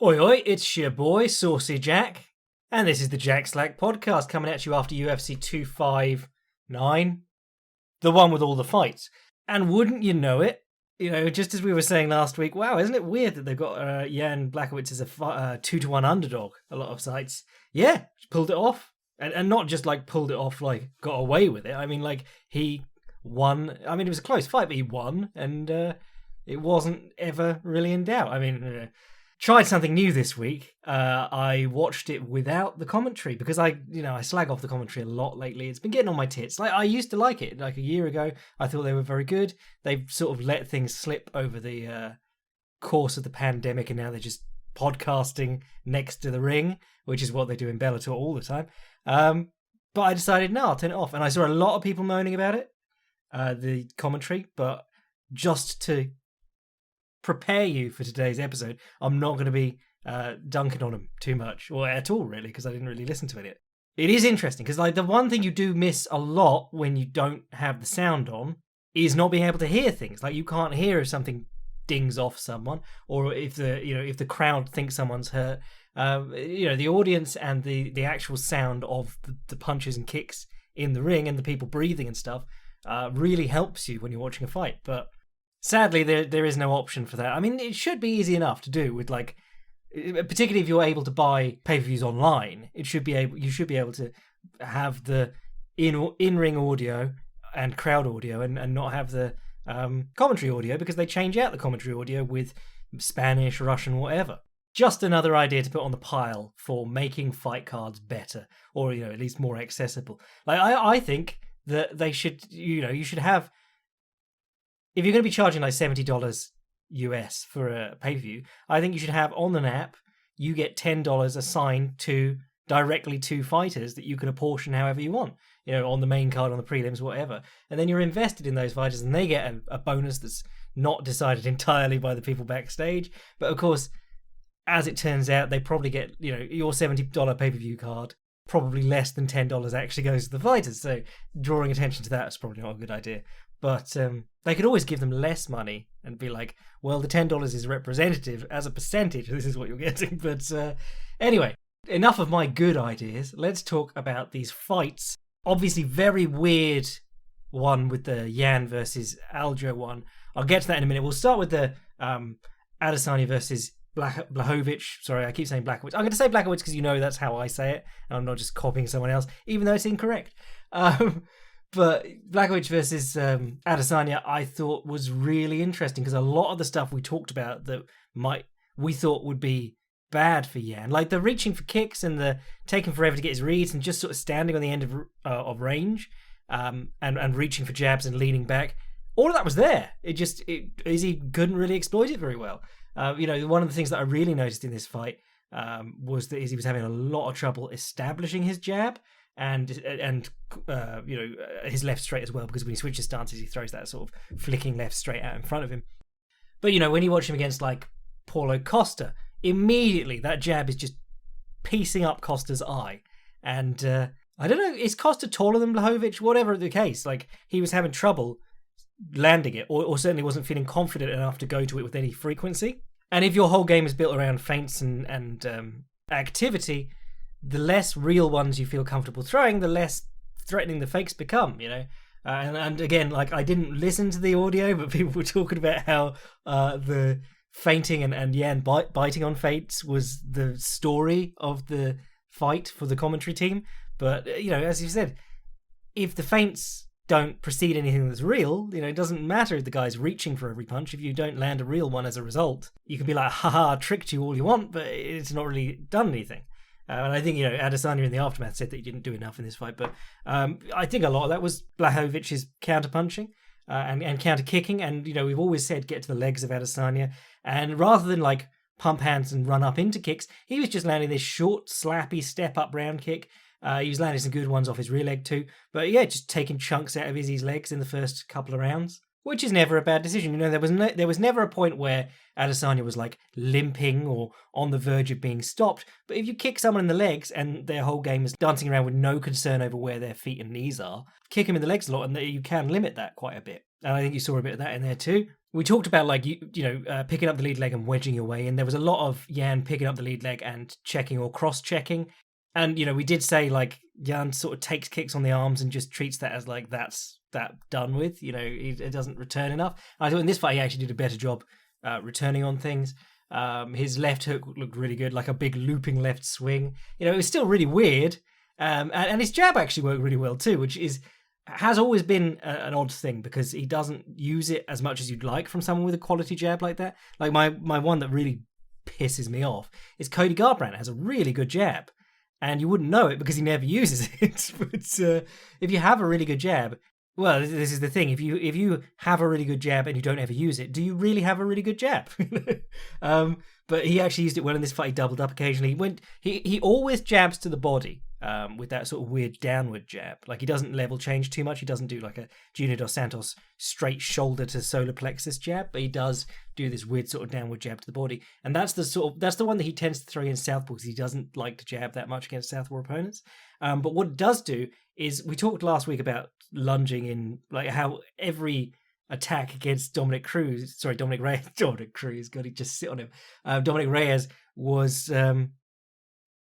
Oi, oi, it's your boy, Saucy Jack, and this is the Jack Slack podcast coming at you after UFC 259, the one with all the fights. And wouldn't you know it, just as we were saying last week, wow, isn't it weird that they've got Jan Blachowicz as a 2-1 underdog, a lot of sites? Yeah, pulled it off. And not just like pulled it off, like got away with it. I mean, like he won. I mean, it was a close fight, but he won, and it wasn't ever really in doubt. I mean, tried something new this week. I watched it without the commentary because I slag off the commentary a lot lately. It's been getting on my tits. Like I used to like it. Like a year ago, I thought they were very good. They've sort of let things slip over the course of the pandemic, and now they're just podcasting next to the ring, which is what they do in Bellator all the time. But I decided, no, I'll turn it off. And I saw a lot of people moaning about it, the commentary, but just to prepare you for today's episode, I'm not going to be dunking on them too much, or at all, really, because I didn't really listen to it. It is interesting, because like the one thing you do miss a lot when you don't have the sound on is not being able to hear things. Like you can't hear if something dings off someone, or if the crowd thinks someone's hurt. The audience and the actual sound of the punches and kicks in the ring and the people breathing and stuff really helps you when you're watching a fight. But sadly, there is no option for that. I mean, it should be easy enough to do with, like, particularly if you're able to buy pay-per-views online. You should be able to have the in-ring audio and crowd audio, and not have the commentary audio, because they change out the commentary audio with Spanish, Russian, whatever. Just another idea to put on the pile for making fight cards better, or at least more accessible. Like I think that they should, you should have. If you're going to be charging like $70 US for a pay-per-view, I think you should have on an app, you get $10 assigned directly to fighters that you can apportion however you want, on the main card, on the prelims, whatever. And then you're invested in those fighters, and they get a bonus that's not decided entirely by the people backstage. But of course, as it turns out, they probably get, your $70 pay-per-view card, probably less than $10 actually goes to the fighters. So drawing attention to that is probably not a good idea. But they could always give them less money and be like, well, the $10 is representative as a percentage. This is what you're getting. But anyway, enough of my good ideas. Let's talk about these fights. Obviously, very weird one with the Jan versus Aljo one. I'll get to that in a minute. We'll start with the Alisani versus Bluehovich. Sorry, I keep saying Blachowicz. I'm going to say Blachowicz because that's how I say it, and I'm not just copying someone else, even though it's incorrect. But Blachowicz versus Adesanya, I thought was really interesting, because a lot of the stuff we talked about that we thought would be bad for Jan, like the reaching for kicks and the taking forever to get his reads and just sort of standing on the end of range, and reaching for jabs and leaning back, all of that was there. Izzy couldn't really exploit it very well. One of the things that I really noticed in this fight was that Izzy was having a lot of trouble establishing his jab and his left straight as well, because when he switches stances, he throws that sort of flicking left straight out in front of him. But when you watch him against like Paulo Costa, immediately that jab is just piecing up Costa's eye. And I don't know, is Costa taller than Bluehovich? Whatever the case, like he was having trouble landing it, or certainly wasn't feeling confident enough to go to it with any frequency. And if your whole game is built around feints and activity, the less real ones you feel comfortable throwing, the less threatening the fakes become, and again, like I didn't listen to the audio, but people were talking about how the feinting and Jan biting on feints was the story of the fight for the commentary team. But as you said, if the feints don't precede anything that's real, it doesn't matter if the guy's reaching for every punch. If you don't land a real one as a result, you can be like, haha, tricked you all you want, but it's not really done anything. And I think, Adesanya in the aftermath said that he didn't do enough in this fight. But I think a lot of that was Blachowicz counter-punching and counter-kicking. And, we've always said get to the legs of Adesanya. And rather than, like, pump hands and run up into kicks, he was just landing this short, slappy, step-up round kick. He was landing some good ones off his rear leg too. But, yeah, just taking chunks out of Izzy's legs in the first couple of rounds, which is never a bad decision. There was never a point where Adesanya was like limping or on the verge of being stopped. But if you kick someone in the legs and their whole game is dancing around with no concern over where their feet and knees are, kick them in the legs a lot, and you can limit that quite a bit. And I think you saw a bit of that in there too. We talked about like picking up the lead leg and wedging your way in. There was a lot of Yan picking up the lead leg and checking or cross-checking. And, we did say like Yan sort of takes kicks on the arms and just treats that as like that's that done with. It doesn't return enough. I thought in this fight he actually did a better job returning on things. His left hook looked really good, like a big looping left swing. It was still really weird. And his jab actually worked really well too, which has always been an odd thing because he doesn't use it as much as you'd like from someone with a quality jab like that. Like my one that really pisses me off is Cody Garbrandt has a really good jab, and you wouldn't know it because he never uses it. But if you have a really good jab, well, this is the thing. If you have a really good jab and you don't ever use it, do you really have a really good jab? But he actually used it well in this fight. He doubled up occasionally. He always jabs to the body. With that sort of weird downward jab. Like he doesn't level change too much. He doesn't do like a Junior Dos Santos straight shoulder to solar plexus jab, but he does do this weird sort of downward jab to the body. And that's the one that he tends to throw in southpaw because he doesn't like to jab that much against southpaw opponents. But what it does do is, we talked last week about lunging in, like how every attack against Dominic Reyes, God, he just sit on him. Dominic Reyes was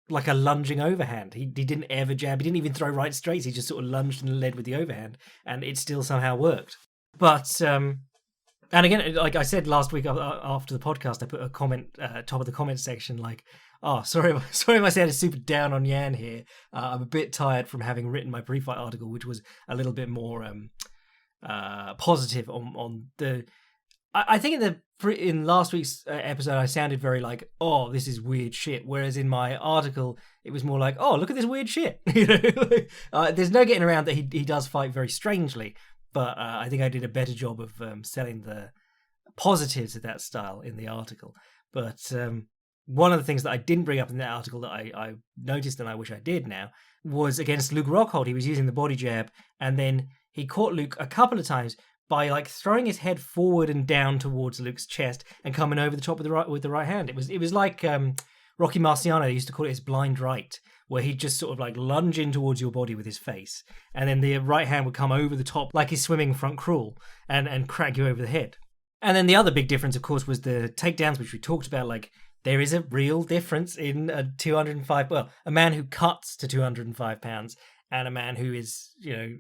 like a lunging overhand. He didn't ever jab. He didn't even throw right straights. He just sort of lunged and led with the overhand, and it still somehow worked. But and again, like I said last week after the podcast, I put a comment top of the comment section like, "Oh, sorry if I sounded super down on Yan here. I'm a bit tired from having written my pre-fight article, which was a little bit more positive on the." I think in last week's episode, I sounded very like, "Oh, this is weird shit," whereas in my article, it was more like, "Oh, look at this weird shit." There's no getting around that he does fight very strangely, but I think I did a better job of selling the positives of that style in the article. But one of the things that I didn't bring up in that article that I noticed, and I wish I did now, was against Luke Rockhold. He was using the body jab, and then he caught Luke a couple of times by like throwing his head forward and down towards Luke's chest and coming over the top with the right hand. It was like Rocky Marciano used to call it his blind right, where he'd just sort of like lunge in towards your body with his face, and then the right hand would come over the top like he's swimming front crawl and crack you over the head. And then the other big difference, of course, was the takedowns, which we talked about. Like, there is a real difference in a man who cuts to 205 pounds and a man who is,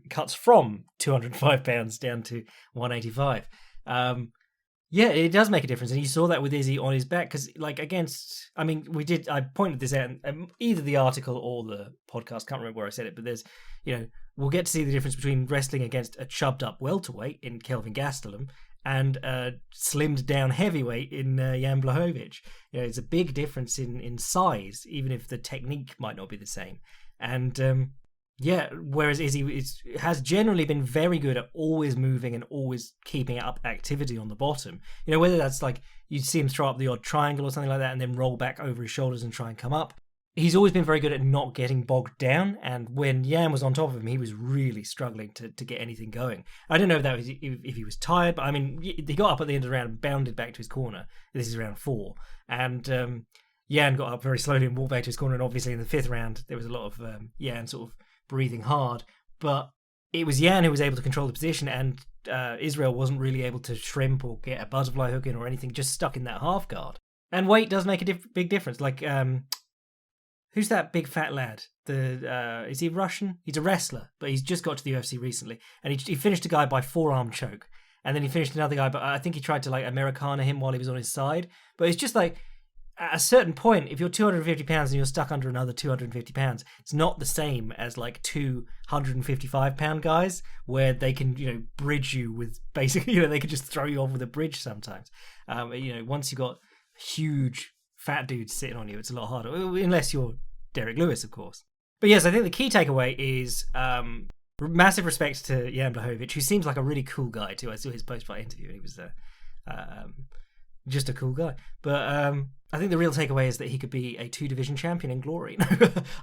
cuts from 205 pounds down to 185. It does make a difference. And you saw that with Izzy on his back. Because, I pointed this out in either the article or the podcast. Can't remember where I said it. But there's, we'll get to see the difference between wrestling against a chubbed up welterweight in Kelvin Gastelum and a slimmed down heavyweight in Jan Blachowicz. It's a big difference in size, even if the technique might not be the same. And, whereas Izzy has generally been very good at always moving and always keeping up activity on the bottom. Whether that's like you'd see him throw up the odd triangle or something like that and then roll back over his shoulders and try and come up. He's always been very good at not getting bogged down. And when Yan was on top of him, he was really struggling to get anything going. I don't know if that was if he was tired, but I mean, he got up at the end of the round and bounded back to his corner. This is round 4. And Yan got up very slowly and walked back to his corner. And obviously in the 5th round, there was a lot of Yan sort of breathing hard, but it was Yan who was able to control the position, and Israel wasn't really able to shrimp or get a butterfly hook in or anything, just stuck in that half guard. And weight does make a big difference. Like, who's that big fat lad? Is he Russian? He's a wrestler, but he's just got to the UFC recently, and he finished a guy by forearm choke, and then he finished another guy, but I think he tried to like Americana him while he was on his side. But it's just like, at a certain point, if you're 250 pounds and you're stuck under another 250 pounds, it's not the same as like 255 pound guys where they can, bridge you with basically, they can just throw you off with a bridge sometimes. Once you've got huge fat dudes sitting on you, it's a lot harder, unless you're Derek Lewis, of course. But yes, I think the key takeaway is massive respect to Jan Blachowicz, who seems like a really cool guy too. I saw his post-fight interview and he was just a cool guy. But I think the real takeaway is that he could be a 2-division champion in glory.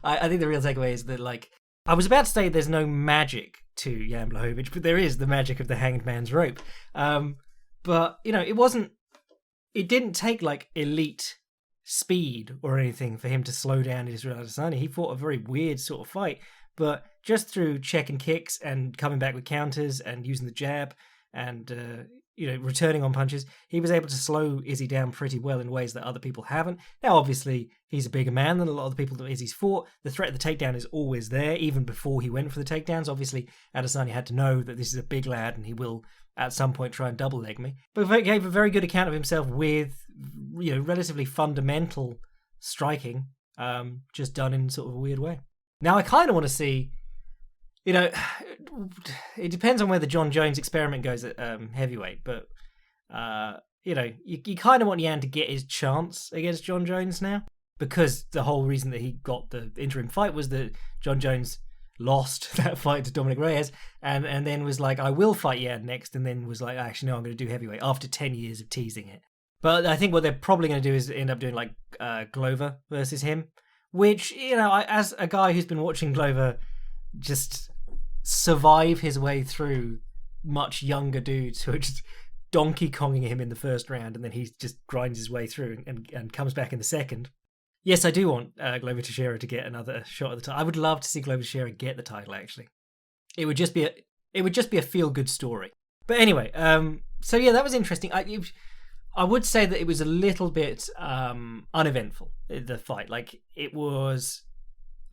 I think the real takeaway is that, like, I was about to say there's no magic to Jan Blachowicz, but there is the magic of the hanged man's rope. But, it didn't take, like, elite speed or anything for him to slow down Israel Alisani. He fought a very weird sort of fight, but just through checking kicks and coming back with counters and using the jab and returning on punches. He was able to slow Izzy down pretty well in ways that other people haven't. Now, obviously, he's a bigger man than a lot of the people that Izzy's fought. The threat of the takedown is always there, even before he went for the takedowns. Obviously, Alisani had to know that this is a big lad and he will at some point try and double leg me. But he gave a very good account of himself with, relatively fundamental striking, just done in sort of a weird way. Now, I kind of want to see, it depends on where the John Jones experiment goes at heavyweight, but, you kind of want Yan to get his chance against John Jones now, because the whole reason that he got the interim fight was that John Jones lost that fight to Dominic Reyes, and then was like, I will fight Yan next, and then was like, actually, no, I'm going to do heavyweight after 10 years of teasing it. But I think what they're probably going to do is end up doing like Glover versus him, which, as a guy who's been watching Glover just survive his way through much younger dudes who are just Donkey Konging him in the first round, and then he just grinds his way through and comes back in the second. Yes, I do want Glover Teixeira to get another shot at the title. I would love to see Glover Teixeira get the title. Actually, it would just be a feel good story. But anyway, so yeah, that was interesting. I would say that it was a little bit uneventful, the fight. Like, it was...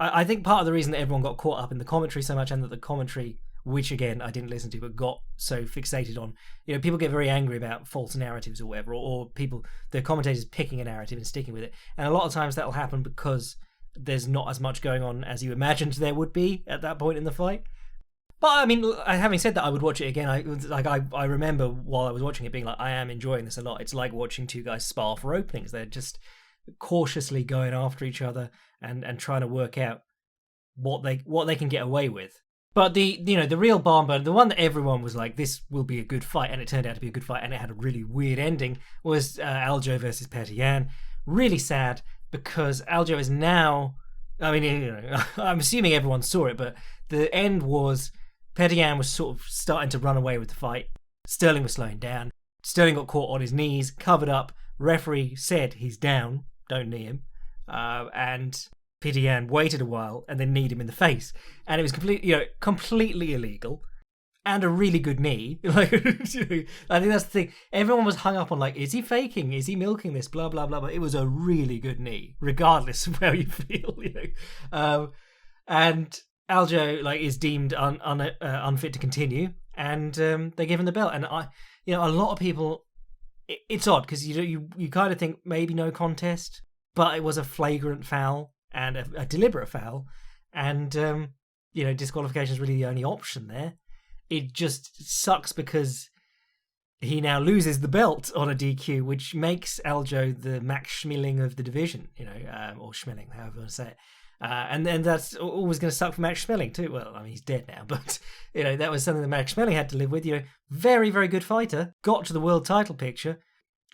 I think part of the reason that everyone got caught up in the commentary so much, and that the commentary, which again I didn't listen to, but got so fixated on, people get very angry about false narratives or whatever, or people, the commentators picking a narrative and sticking with it. And a lot of times that'll happen because there's not as much going on as you imagined there would be at that point in the fight. But I mean, having said that, I would watch it again. I remember while I was watching it being like, I am enjoying this a lot. It's like watching two guys spar for openings. They're just cautiously going after each other and trying to work out what they can get away with. But the real barn burner, the one that everyone was like, this will be a good fight, and it turned out to be a good fight, and it had a really weird ending, was Aljo versus Petr Yan. Really sad, because Aljo is now, I'm assuming everyone saw it, but the end was Petr Yan was sort of starting to run away with the fight. Sterling was slowing down. Sterling got caught on his knees, covered up. Referee said he's down, don't knee him. And Petr Yan waited a while and then kneed him in the face. And it was completely illegal. And a really good knee. I think that's the thing. Everyone was hung up on, like, is he faking? Is he milking this? Blah, blah, blah. But it was a really good knee, regardless of how you feel, And Aljo is deemed unfit to continue, and they give him the belt. And a lot of people, it's odd because you kind of think maybe no contest, but it was a flagrant foul and a deliberate foul, and disqualification is really the only option there. It just sucks because he now loses the belt on a DQ, which makes Aljo the Max Schmeling of the division, or Schmeling, however you want to say it. And then that's always going to suck for Max Schmeling too. Well, he's dead now, but that was something that Max Schmeling had to live with. Very, very good fighter, got to the world title picture,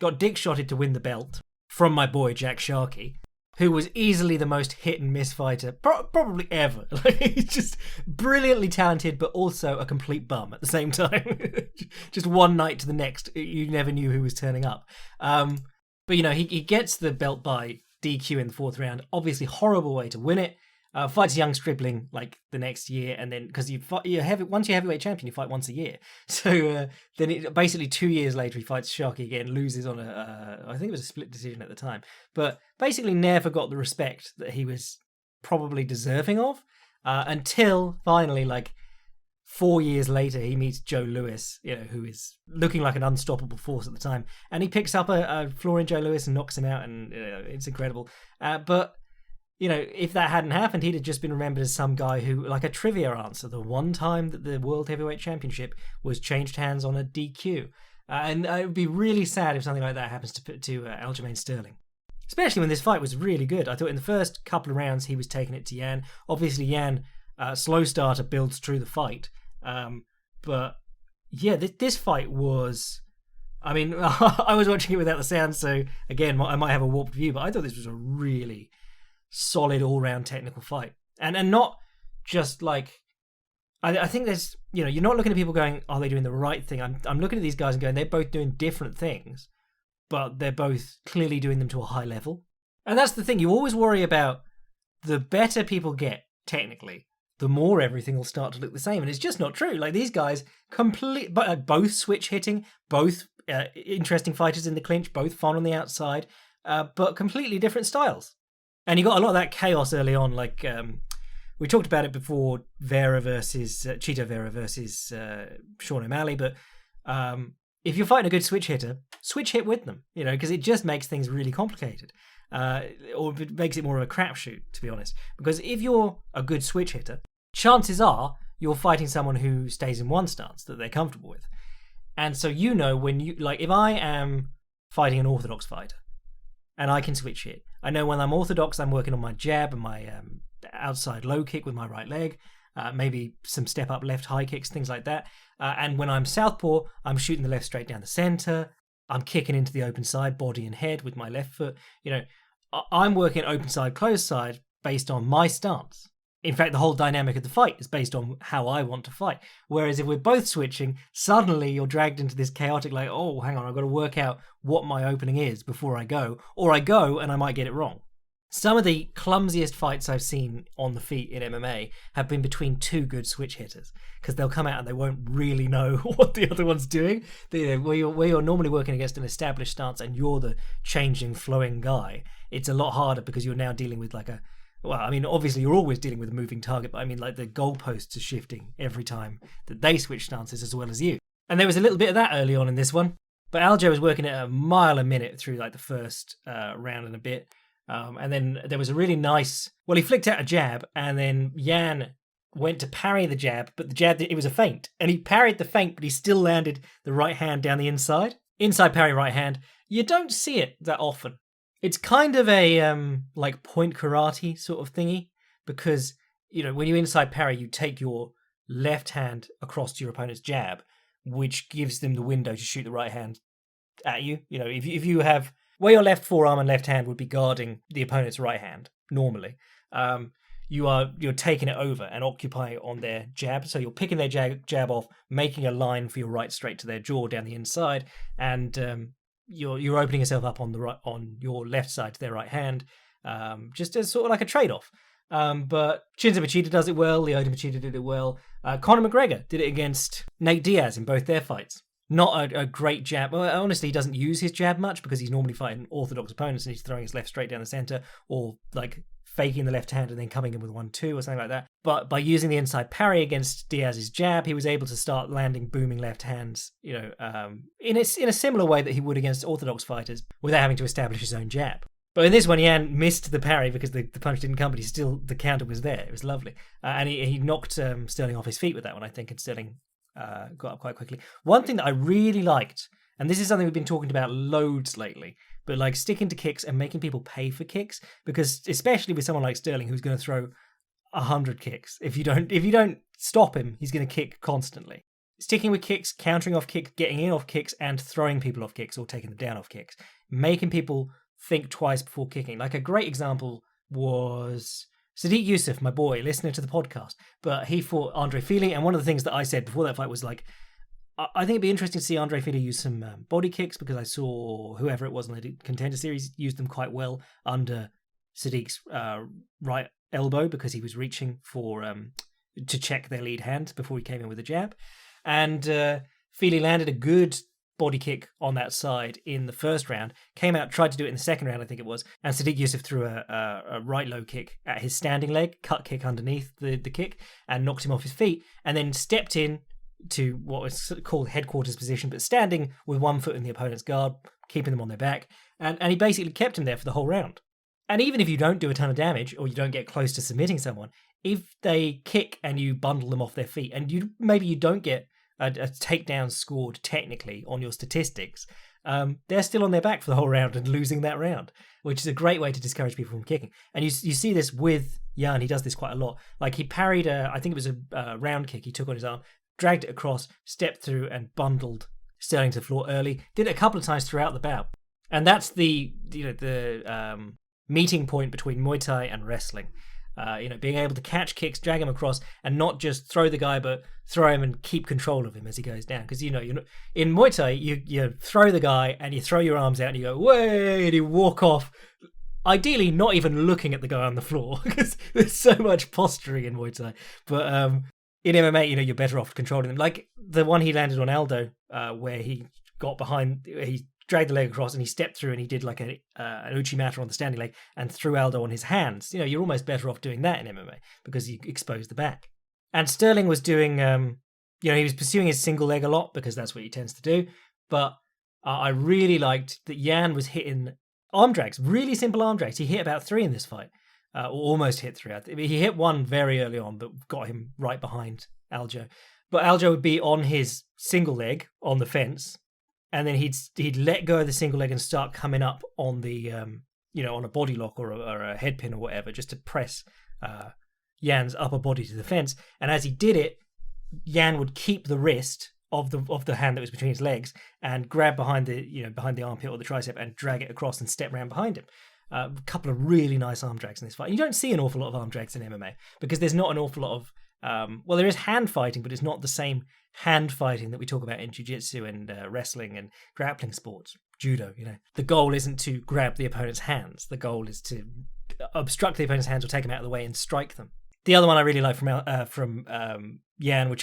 got dick-shotted to win the belt from my boy Jack Sharkey, who was easily the most hit and miss fighter probably ever. He's just brilliantly talented, but also a complete bum at the same time. Just one night to the next, you never knew who was turning up. But he gets the belt by DQ in the fourth round. Obviously, horrible way to win it. Fights young Stripling the next year, and then because once you're heavyweight champion, you fight once a year. So then basically 2 years later, he fights Sharky again, loses on I think it was a split decision at the time, but basically never got the respect that he was probably deserving of until finally, 4 years later, he meets Joe Louis, who is looking like an unstoppable force at the time, and he picks up a floor in Joe Louis and knocks him out, and it's incredible. But if that hadn't happened, he'd have just been remembered as some guy who, like a trivia answer, the one time that the World Heavyweight Championship was changed hands on a DQ. And it would be really sad if something like that happens to Aljamain Sterling. Especially when this fight was really good. I thought in the first couple of rounds he was taking it to Yan. Obviously Yan, slow starter, builds through the fight. But yeah, this fight was... I was watching it without the sound, so again, I might have a warped view, but I thought this was a really solid all-round technical fight, and not just I think there's you're not looking at people going, are they doing the right thing? I'm looking at these guys and going, they're both doing different things, but they're both clearly doing them to a high level. And that's the thing, you always worry about the better people get technically, the more everything will start to look the same. And it's just not true. Like, these guys both switch hitting, both interesting fighters in the clinch, both fun on the outside, but completely different styles. And you got a lot of that chaos early on. Like, we talked about it before, Cheeto Vera versus Sean O'Malley, but if you're fighting a good switch hitter, switch hit with them, because it just makes things really complicated. Or it makes it more of a crapshoot, to be honest. Because if you're a good switch hitter, chances are you're fighting someone who stays in one stance that they're comfortable with. And so when if I am fighting an orthodox fighter and I can switch hit, I know when I'm orthodox, I'm working on my jab and my outside low kick with my right leg, maybe some step up left high kicks, things like that. And when I'm southpaw, I'm shooting the left straight down the center. I'm kicking into the open side, body and head with my left foot. I'm working open side, closed side based on my stance. In fact, the whole dynamic of the fight is based on how I want to fight. Whereas if we're both switching, suddenly you're dragged into this chaotic, like, oh, hang on, I've got to work out what my opening is before I go. Or I go and I might get it wrong. Some of the clumsiest fights I've seen on the feet in MMA have been between two good switch hitters, because they'll come out and they won't really know what the other one's doing. Where you're normally working against an established stance and you're the changing, flowing guy, it's a lot harder because you're now dealing with obviously you're always dealing with a moving target, but the goalposts are shifting every time that they switch stances as well as you. And there was a little bit of that early on in this one, but Aljo was working at a mile a minute through the first round and a bit. And then there was a really nice... Well, he flicked out a jab, and then Yan went to parry the jab, but the jab, it was a feint. And he parried the feint, but he still landed the right hand down the inside. Inside parry right hand. You don't see it that often. It's kind of a point karate sort of thingy, because, when you inside parry, you take your left hand across to your opponent's jab, which gives them the window to shoot the right hand at you. If you have... Where your left forearm and left hand would be guarding the opponent's right hand, normally, you're taking it over and occupying it on their jab. So you're picking their jab off, making a line for your right straight to their jaw down the inside, and you're opening yourself up on your left side to their right hand, just as sort of like a trade-off. But Shinzo Machida does it well, Lyoto Machida did it well. Conor McGregor did it against Nate Diaz in both their fights. Not a great jab. Well, honestly, he doesn't use his jab much because he's normally fighting orthodox opponents and he's throwing his left straight down the center, or faking the left hand and then coming in with 1-2 or something like that. But by using the inside parry against Diaz's jab, he was able to start landing booming left hands, in a similar way that he would against orthodox fighters without having to establish his own jab. But in this one, Yan missed the parry because the punch didn't come, but the counter was there. It was lovely. And he knocked Sterling off his feet with that one, I think, and Sterling got up quite quickly. One thing that I really liked, and this is something we've been talking about loads lately, but sticking to kicks and making people pay for kicks, because especially with someone like Sterling who's going to throw 100 kicks, if you don't stop him, he's going to kick constantly. Sticking with kicks, countering off kicks, getting in off kicks, and throwing people off kicks or taking them down off kicks, making people think twice before kicking. A great example was Sadiq Youssef, my boy, listener to the podcast, but he fought Andre Fili, and one of the things that I said before that fight was I think it'd be interesting to see Andre Fili use some body kicks, because I saw whoever it was in the Contender Series used them quite well under Sadiq's right elbow, because he was reaching for to check their lead hand before he came in with a jab. And Fili landed a good body kick on that side in the first round, came out, tried to do it in the second round, I think it was, and Sadiq Youssef threw a right low kick at his standing leg, cut kick underneath the kick, and knocked him off his feet, and then stepped in to what was called headquarters position, but standing with one foot in the opponent's guard, keeping them on their back, and he basically kept him there for the whole round. And even if you don't do a ton of damage, or you don't get close to submitting someone, if they kick and you bundle them off their feet, and maybe you don't get a takedown scored technically on your statistics, they're still on their back for the whole round and losing that round, which is a great way to discourage people from kicking. And you see this with Yan, he does this quite a lot. He parried I think it was a round kick he took on his arm, dragged it across, stepped through and bundled Sterling to the floor early, did it a couple of times throughout the bout. And that's the meeting point between Muay Thai and wrestling. Being able to catch kicks, drag him across, and not just throw the guy, but throw him and keep control of him as he goes down. Because in Muay Thai, you throw the guy and you throw your arms out and you go, way, and you walk off ideally not even looking at the guy on the floor because there's so much posturing in Muay Thai. But in MMA, you're better off controlling them. Like the one he landed on Aldo, where he got behind, he dragged the leg across and he stepped through and he did like an uchimata on the standing leg and threw Aldo on his hands. You're almost better off doing that in MMA because you expose the back. And Sterling was doing, he was pursuing his single leg a lot because that's what he tends to do. But I really liked that Yan was hitting arm drags, really simple arm drags. He hit about 3 in this fight. Or almost hit 3. He hit one very early on, but got him right behind Aljo. But Aljo would be on his single leg on the fence, and then he'd let go of the single leg and start coming up on the on a body lock or a head pin or whatever, just to press Yan's upper body to the fence. And as he did it, Yan would keep the wrist of the hand that was between his legs and grab behind the armpit or the tricep and drag it across and step around behind him. A couple of really nice arm drags in this fight. You don't see an awful lot of arm drags in MMA because there's not an awful lot of there is hand fighting, but it's not the same hand fighting that we talk about in jiu-jitsu and wrestling and grappling sports, judo. The goal isn't to grab the opponent's hands. The goal is to obstruct the opponent's hands or take them out of the way and strike them. The other one I really like from Yan, which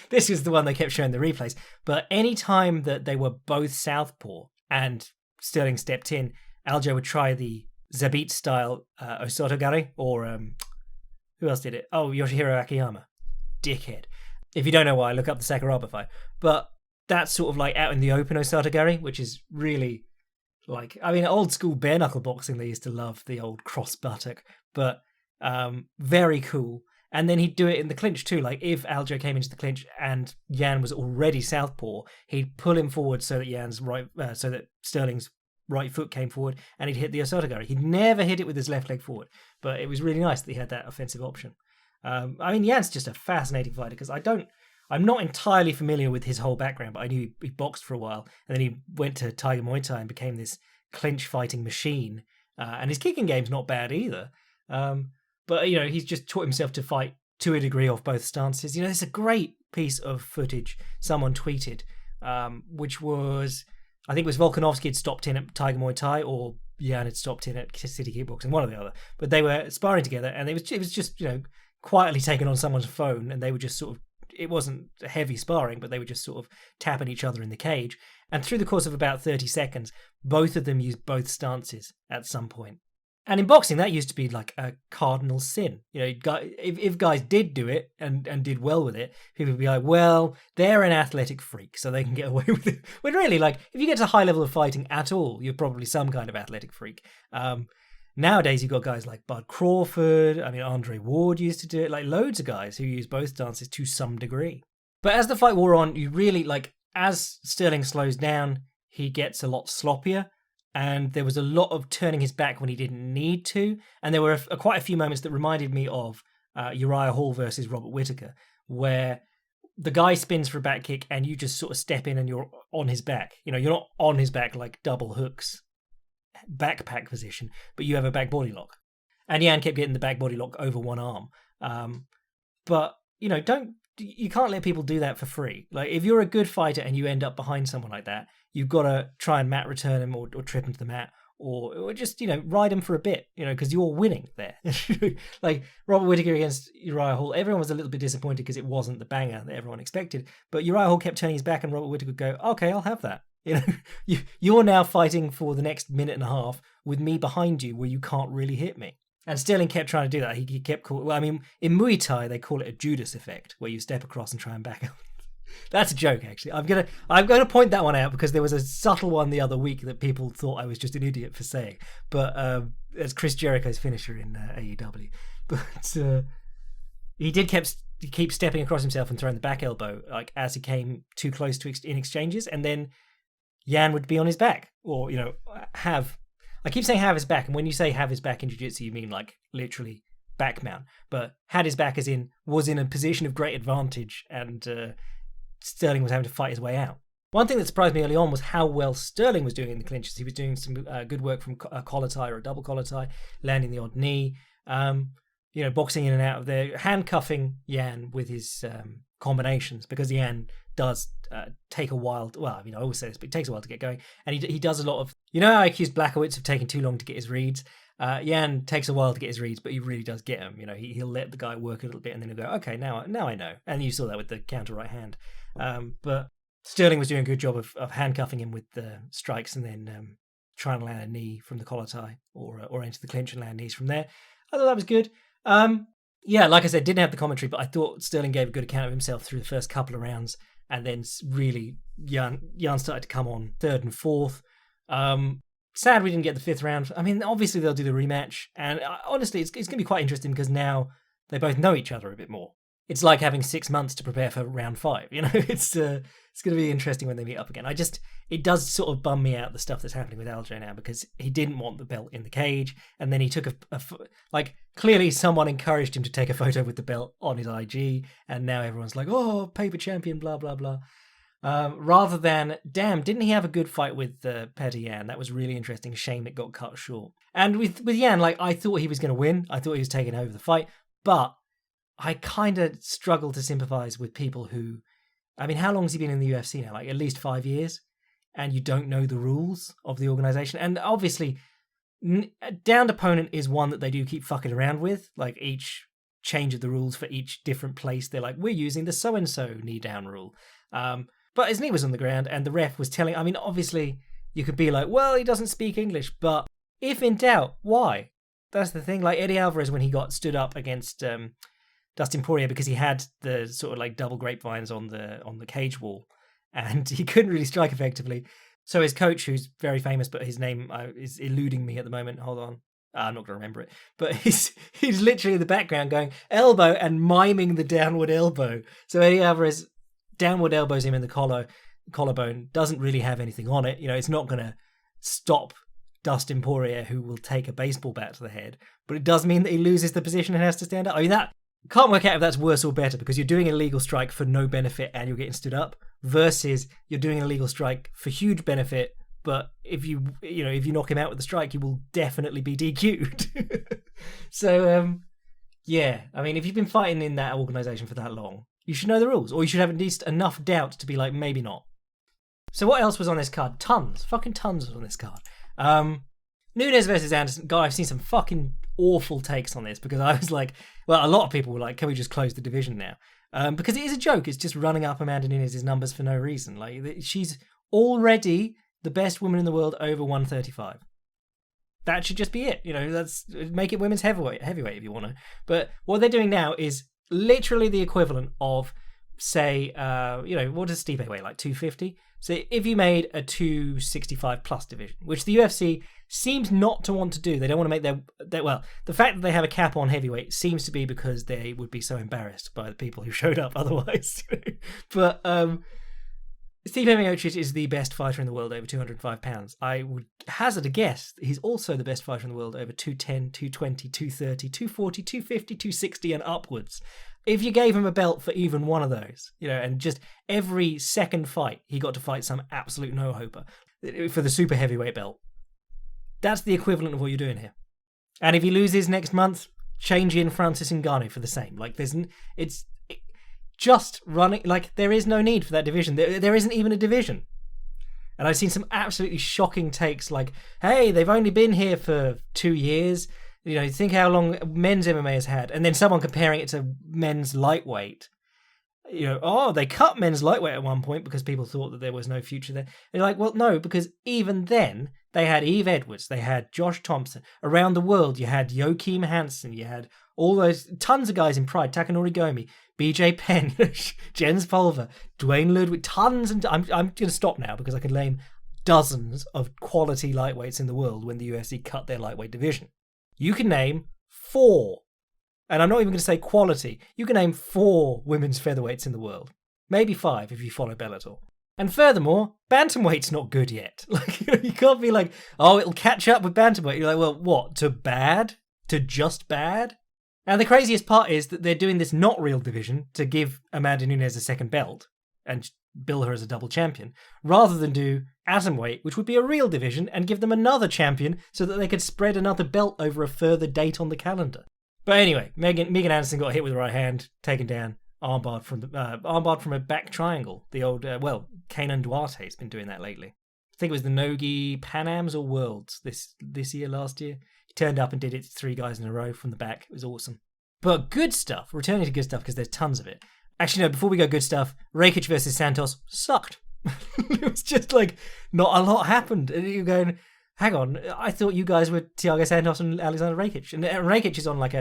this is the one they kept showing the replays, but any time that they were both southpaw and Sterling stepped in, Aljo would try the Zabit style Osotogari, or who else did it? Oh, Yoshihiro Akiyama. Dickhead. If you don't know why, look up the Sakuraba fight. But that's sort of like out in the open Osotogari, which is really old school bare knuckle boxing. They used to love the old cross buttock, but very cool. And then he'd do it in the clinch too. Like if Aljo came into the clinch and Yan was already southpaw, he'd pull him forward so that Sterling's right foot came forward and he'd hit the Osotogari. He'd never hit it with his left leg forward, but it was really nice that he had that offensive option. Yan's just a fascinating fighter because I'm not entirely familiar with his whole background, but I knew he boxed for a while and then he went to Tiger Muay Thai and became this clinch fighting machine. And his kicking game's not bad either. But he's just taught himself to fight to a degree off both stances. There's a great piece of footage someone tweeted, which was, I think it was Volkanovski had stopped in at Tiger Muay Thai or Yan had stopped in at City Kickboxing, one or the other. But they were sparring together and it was just, quietly taken on someone's phone and they were just sort of, it wasn't heavy sparring, but they were just sort of tapping each other in the cage. And through the course of about 30 seconds, both of them used both stances at some point. And in boxing, that used to be like a cardinal sin. If guys did do it and did well with it, people would be like, well, they're an athletic freak, so they can get away with it. When really, if you get to a high level of fighting at all, you're probably some kind of athletic freak. Nowadays, you've got guys like Bud Crawford. Andre Ward used to do it. Loads of guys who use both stances to some degree. But as the fight wore on, you really, as Sterling slows down, he gets a lot sloppier. And there was a lot of turning his back when he didn't need to. And there were quite a few moments that reminded me of Uriah Hall versus Robert Whittaker, where the guy spins for a back kick and you just sort of step in and you're on his back. You're not on his back like double hooks, backpack position, but you have a back body lock. And Yan kept getting the back body lock over one arm. But, you can't let people do that for free. If you're a good fighter and you end up behind someone like that, you've got to try and mat return him or trip him to the mat or just, ride him for a bit, because you're winning there. Robert Whittaker against Uriah Hall, everyone was a little bit disappointed because it wasn't the banger that everyone expected. But Uriah Hall kept turning his back and Robert Whittaker would go, okay, I'll have that. You're now fighting for the next minute and a half with me behind you where you can't really hit me. And Sterling kept trying to do that. He kept in Muay Thai, they call it a Judas effect, where you step across and try and back up. That's a joke, actually. I'm gonna point that one out because there was a subtle one the other week that people thought I was just an idiot for saying. But it's Chris Jericho's finisher in AEW. But he did keep stepping across himself and throwing the back elbow as he came too close to in exchanges, and then Yan would be on his back or have. I keep saying have his back, and when you say have his back in jiu-jitsu, you mean literally back mount. But had his back as in was in a position of great advantage, and Sterling was having to fight his way out. One thing that surprised me early on was how well Sterling was doing in the clinches. He was doing some good work from a collar tie or a double collar tie, landing the odd knee, boxing in and out of there, handcuffing Yan with his combinations, because Yan does take a while. Well, I mean, I always say this, but it takes a while to get going. And he does a lot of, how I accused Błachowicz of taking too long to get his reads. Yan takes a while to get his reads, but he really does get them. He'll let the guy work a little bit, and then he'll go, okay, now I know. And you saw that with the counter right hand. But Sterling was doing a good job of handcuffing him with the strikes, and then trying to land a knee from the collar tie or into the clinch and land knees from there. I thought that was good. Like I said, didn't have the commentary, but I thought Sterling gave a good account of himself through the first couple of rounds, and then really Yan started to come on third and fourth. Sad we didn't get the fifth round. I mean, obviously they'll do the rematch, and honestly, it's going to be quite interesting because now they both know each other a bit more. It's like having 6 months to prepare for round 5. It's going to be interesting when they meet up again. It does sort of bum me out, the stuff that's happening with Aljo now, because he didn't want the belt in the cage, and then he took clearly someone encouraged him to take a photo with the belt on his IG, and now everyone's like, oh, paper champion, blah, blah, blah. Rather than, damn, didn't he have a good fight with Petr Yan? That was really interesting. Shame it got cut short. And with Yan, I thought he was going to win. I thought he was taking over the fight, but I kind of struggle to sympathize with people who, I mean, how long has he been in the UFC now? At least 5 years, and you don't know the rules of the organization. And obviously, a downed opponent is one that they do keep fucking around with. Each change of the rules for each different place, they're like, we're using the so-and-so knee down rule. But his knee was on the ground, and the ref was telling, I mean, obviously, you could be like, well, he doesn't speak English, but if in doubt, why? That's the thing. Eddie Alvarez, when he got stood up against Dustin Poirier, because he had the sort of double grapevines on the cage wall, and he couldn't really strike effectively. So his coach, who's very famous, but his name is eluding me at the moment. Hold on. I'm not going to remember it. But he's literally in the background going, elbow, and miming the downward elbow. So Eddie Alvarez downward elbows him in the collarbone, doesn't really have anything on it. It's not going to stop Dustin Poirier, who will take a baseball bat to the head. But it does mean that he loses the position and has to stand up. I mean, that can't work out if that's worse or better, because you're doing an illegal strike for no benefit and you're getting stood up, versus you're doing an illegal strike for huge benefit, but if you knock him out with the strike, you will definitely be DQ'd. So I mean, if you've been fighting in that organization for that long, you should know the rules, or you should have at least enough doubt to be like, maybe not. So what else was on this card? Fucking tons was on this card. Nunez versus Anderson. God, I've seen some fucking awful takes on this, because I was like, well, a lot of people were like, can we just close the division now? Because it is a joke. It's just running up Amanda Nunez's numbers for no reason. She's already the best woman in the world over 135. That should just be it. That's make it women's heavyweight if you want to. But what they're doing now is literally the equivalent of, say, what does Stipe weigh, 250? So if you made a 265 plus division, which the UFC seems not to want to do, they don't want to make their the fact that they have a cap on heavyweight seems to be because they would be so embarrassed by the people who showed up otherwise. But Stipe Miocic is the best fighter in the world over 205 pounds. I would hazard a guess that he's also the best fighter in the world over 210, 220, 230, 240, 250, 260 and upwards. If you gave him a belt for even one of those, and just every second fight, he got to fight some absolute no-hoper for the super heavyweight belt. That's the equivalent of what you're doing here. And if he loses next month, change in Francis Ngannou for the same. It's just running, there is no need for that division. There isn't even a division. And I've seen some absolutely shocking takes hey, they've only been here for 2 years. Think how long men's MMA has had. And then someone comparing it to men's lightweight. They cut men's lightweight at one point because people thought that there was no future there. And you're like, well, no, because even then, they had Eve Edwards, they had Josh Thompson. Around the world, you had Joachim Hansen, you had all those, tons of guys in Pride, Takanori Gomi, BJ Penn, Jens Pulver, Dwayne Ludwig, tons. And I'm going to stop now because I could name dozens of quality lightweights in the world when the UFC cut their lightweight division. You can name 4, and I'm not even going to say quality, you can name 4 women's featherweights in the world. Maybe 5 if you follow Bellator. And furthermore, bantamweight's not good yet. You can't be like, oh, it'll catch up with bantamweight. You're like, well, what, to bad? To just bad? And the craziest part is that they're doing this not real division to give Amanda Nunez a second belt and bill her as a double champion, rather than do atomweight, which would be a real division, and give them another champion so that they could spread another belt over a further date on the calendar. But anyway, Megan Anderson got hit with the right hand, taken down. armbarred from a back triangle. The old Kanan Duarte's been doing that lately. I think it was the Nogi Pan-Ams or Worlds this year, last year. He turned up and did it to 3 guys in a row from the back. It was awesome. But good stuff. Returning to good stuff because there's tons of it. Actually, no, before we go good stuff, Rakic versus Santos sucked. It was just like not a lot happened. And you're going, hang on, I thought you guys were Thiago Santos and Alexander Rakic. And Rakic is on like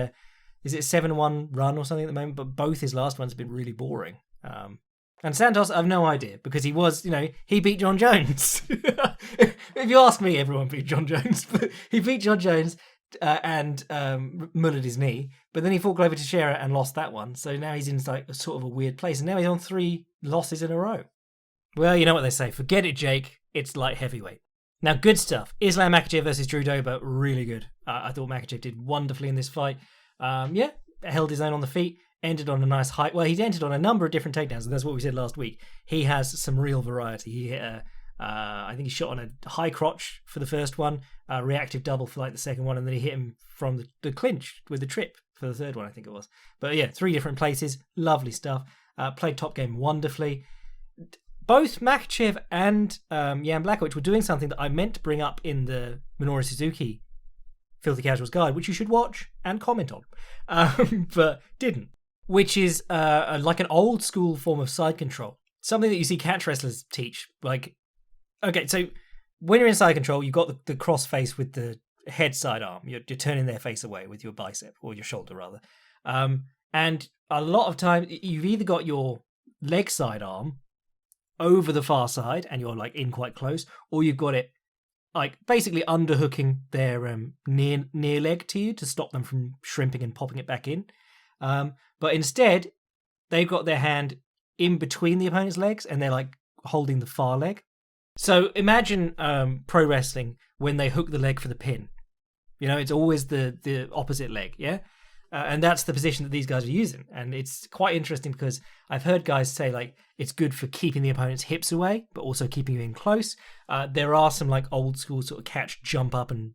is it 7-1 run or something at the moment? But both his last ones have been really boring. And Santos, I've no idea because he was, he beat John Jones. If you ask me, everyone beat John Jones. But he beat John Jones and mullered his knee. But then he fought Glover Teixeira and lost that one. So now he's in like a sort of a weird place. And now he's on 3 losses in a row. Well, you know what they say. Forget it, Jake. It's light heavyweight. Now, good stuff. Islam Makhachev versus Drew Dober, really good. I thought Makhachev did wonderfully in this fight. Held his own on the feet. Ended on a nice height. Well, he entered on a number of different takedowns, and that's what we said last week. He has some real variety. He hit I think he shot on a high crotch for the first one, reactive double for like the second one, and then he hit him from the clinch with the trip for the third one, I think it was. But yeah, 3 different places. Lovely stuff. Played top game wonderfully. Both Makhachev and Jan Blachowicz were doing something that I meant to bring up in the Minoru Suzuki Filthy Casuals Guide, which you should watch and comment on, but didn't. Which is like an old school form of side control. Something that you see catch wrestlers teach. Like, okay, so when you're in side control, you've got the cross face with the head side arm. You're turning their face away with your bicep, or your shoulder rather. And a lot of times, you've either got your leg side arm over the far side, and you're like in quite close, or you've got it like basically underhooking their near leg to you to stop them from shrimping and popping it back in. But instead, they've got their hand in between the opponent's legs and they're like holding the far leg. So imagine pro wrestling when they hook the leg for the pin. It's always the opposite leg, yeah? And that's the position that these guys are using. And it's quite interesting because I've heard guys say like it's good for keeping the opponent's hips away, but also keeping you in close. There are some like old school sort of catch, jump up and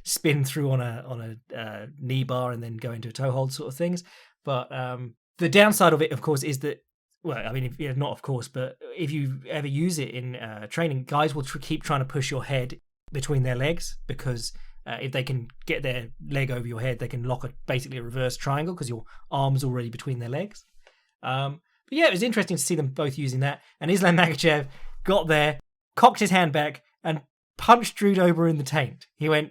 spin through on a knee bar and then go into a toe hold sort of things. But the downside of it, of course, is that, well, I mean, not of course, but if you ever use it in training, guys will keep trying to push your head between their legs because if they can get their leg over your head, they can lock basically a reverse triangle because your arm's already between their legs. But yeah, it was interesting to see them both using that. And Islam Makhachev got there, cocked his hand back, and punched Drew Dober in the taint. He went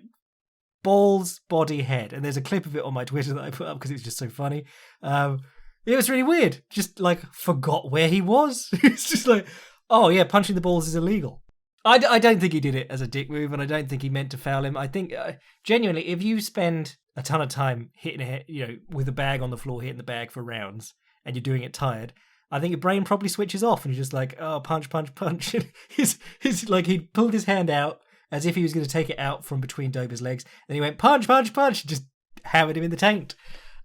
balls, body, head. And there's a clip of it on my Twitter that I put up because it's just so funny. It was really weird. Just like forgot where he was. It's just like, oh yeah, punching the balls is illegal. I don't think he did it as a dick move, and I don't think he meant to foul him. I think genuinely, if you spend a ton of time hitting a head, with a bag on the floor, hitting the bag for rounds, and you're doing it tired, I think your brain probably switches off, and you're just like, oh, punch, punch, punch. He's like he pulled his hand out as if he was going to take it out from between Dober's legs, and he went punch, punch, punch, and just hammered him in the taint.